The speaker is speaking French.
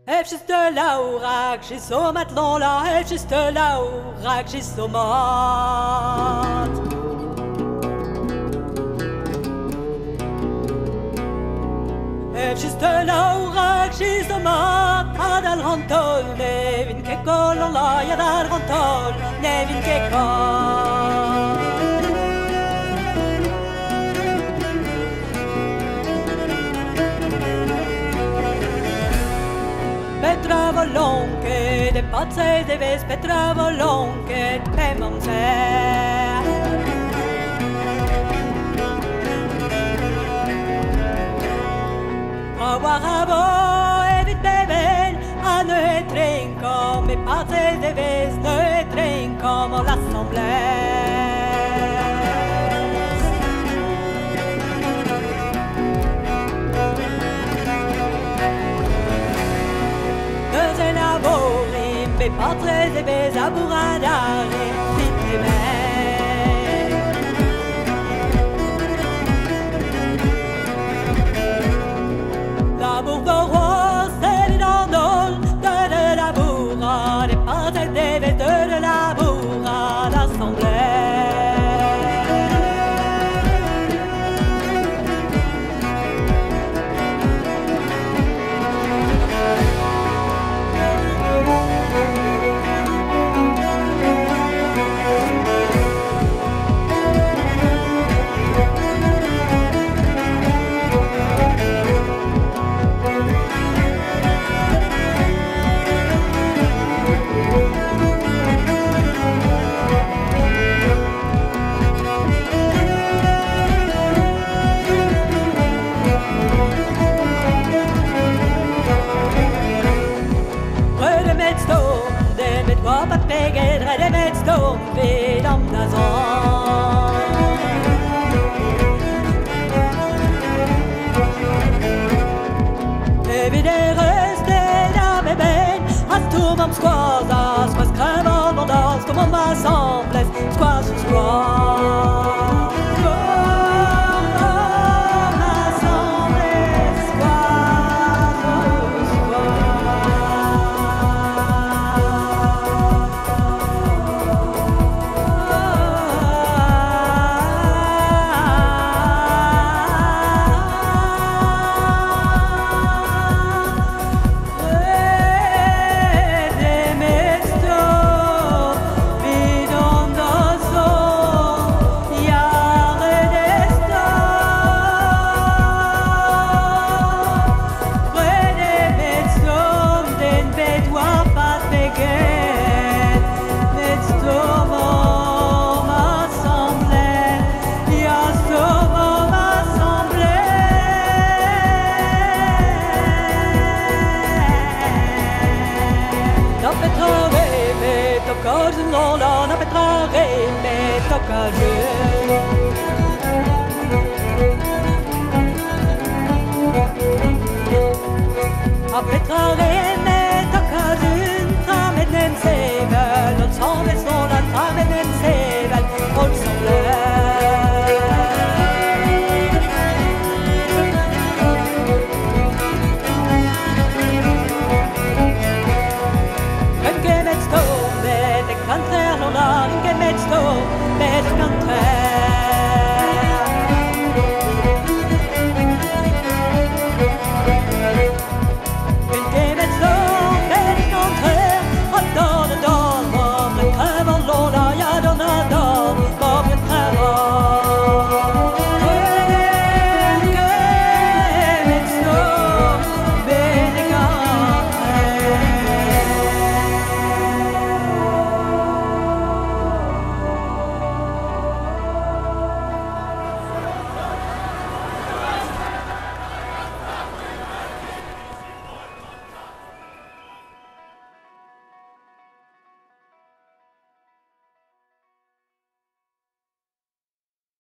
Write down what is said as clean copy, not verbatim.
Heb juste là où rac, j'ai so matelon là, heb juste là où rac, j'ai so mat. Heb juste là où rac, j'ai so mat, adal rantol, nevin ke kolon la, yadal rantol, nevin ke kol. Petra volonque, de pazze de ves, Petra volonque, pemamse. Awarabo, evit beben, a ne trinkom, me pazze de ves, ne trinkom, en l'assemblée. Me patre de bez aburadare vite me. L'amour bourgeois c'est l'idole de l'amour, des patre de bez de l'amour à l'assemblée. Wat peged redde met stoom vid om da zon. Vid de röste da beben, has tom om squaza, squaz crevant vendas, tom om assembles, squaz ou squaz. On a petra me toca je. A petra